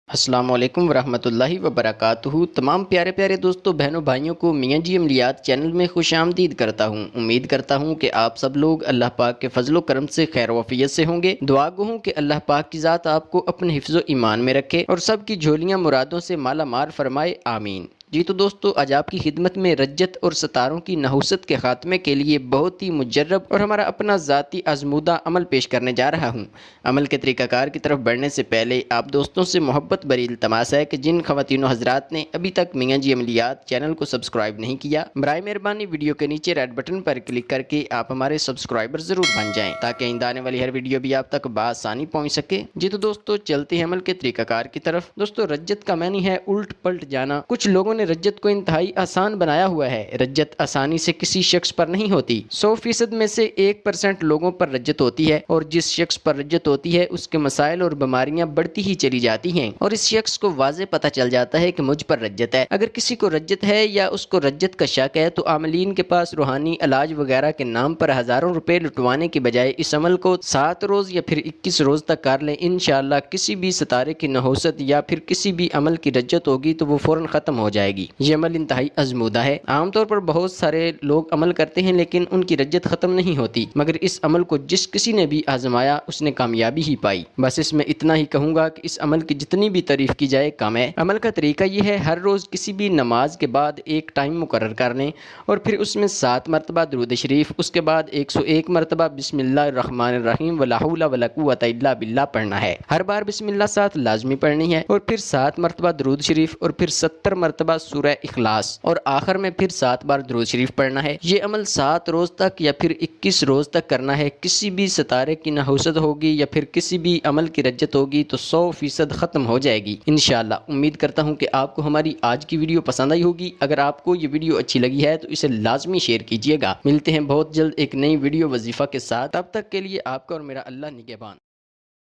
السلام علیکم ورحمۃ اللہ وبرکاتہ۔ تمام پیارے پیارے دوستوں، بہنوں، بھائیوں کو میاں جی عملیات چینل میں خوش آمدید کرتا ہوں۔ امید کرتا ہوں کہ آپ سب لوگ اللہ پاک کے فضل و کرم سے خیر و عافیت سے ہوں گے۔ دعا گو ہوں کہ اللہ پاک کی ذات آپ کو اپنے حفظ و ایمان میں رکھے اور سب کی جھولیاں مرادوں سے مالا مال فرمائے، آمین۔ جی تو دوستو، آج آپ کی خدمت میں رجت اور ستاروں کی نحوست کے خاتمے کے لیے بہت ہی مجرب اور ہمارا اپنا ذاتی آزمودہ عمل پیش کرنے جا رہا ہوں۔ عمل کے طریقہ کار کی طرف بڑھنے سے پہلے آپ دوستوں سے محبت بھری التماس ہے کہ جن خواتین و حضرات نے ابھی تک میاں جی عملیات چینل کو سبسکرائب نہیں کیا، برائے مہربانی ویڈیو کے نیچے ریڈ بٹن پر کلک کر کے آپ ہمارے سبسکرائبر ضرور بن جائیں تاکہ آئندہ آنے والی ہر ویڈیو بھی آپ تک بآسانی پہنچ سکے۔ جی تو دوستو، چلتے ہیں عمل کے طریقہ کار کی طرف۔ دوستو، رجت کا معنی ہے الٹ پلٹ جانا۔ کچھ لوگوں نے رجت کو انتہائی آسان بنایا ہوا ہے۔ رجت آسانی سے کسی شخص پر نہیں ہوتی۔ 100% میں سے 1% لوگوں پر رجت ہوتی ہے، اور جس شخص پر رجت ہوتی ہے اس کے مسائل اور بیماریاں بڑھتی ہی چلی جاتی ہیں، اور اس شخص کو واضح پتہ چل جاتا ہے کہ مجھ پر رجت ہے۔ اگر کسی کو رجت ہے یا اس کو رجت کا شک ہے تو عاملین کے پاس روحانی علاج وغیرہ کے نام پر ہزاروں روپے لٹوانے کے بجائے اس عمل کو 7 روز یا پھر 21 روز تک کر لیں۔ انشاءاللہ کسی بھی ستارے کی نحوست یا پھر کسی بھی عمل کی رجت ہوگی تو وہ فوراً ختم ہو جائے گی۔ یہ عمل انتہائی آزمودہ ہے۔ عام طور پر بہت سارے لوگ عمل کرتے ہیں لیکن ان کی رجت ختم نہیں ہوتی، مگر اس عمل کو جس کسی نے بھی آزمایا اس نے کامیابی ہی پائی۔ بس اس میں اتنا ہی کہوں گا کہ اس عمل کی جتنی بھی تعریف کی جائے کم ہے۔ عمل کا طریقہ یہ ہے، ہر روز کسی بھی نماز کے بعد ایک ٹائم مقرر کر لیں اور پھر اس میں 7 مرتبہ درود شریف، اس کے بعد 101 مرتبہ بسم اللہ الرحمن الرحیم ولا حول ولا قوۃ الا باللہ پڑھنا ہے۔ ہر بار بسم اللہ ساتھ لازمی پڑھنی ہے، اور پھر 7 مرتبہ درود شریف، اور پھر 70 مرتبہ سورہ اخلاص، اور آخر میں پھر 7 بار درود شریف پڑھنا ہے۔ یہ عمل 7 روز تک یا پھر 21 روز تک کرنا ہے۔ کسی بھی ستارے کی نحوست ہوگی یا پھر کسی بھی عمل کی رجت ہوگی تو 100% ختم ہو جائے گی انشاءاللہ۔ امید کرتا ہوں کہ آپ کو ہماری آج کی ویڈیو پسند آئی ہوگی۔ اگر آپ کو یہ ویڈیو اچھی لگی ہے تو اسے لازمی شیئر کیجیے گا۔ ملتے ہیں بہت جلد ایک نئی ویڈیو وظیفہ کے ساتھ، تب تک کے لیے آپ کا اور میرا اللہ نگہبان۔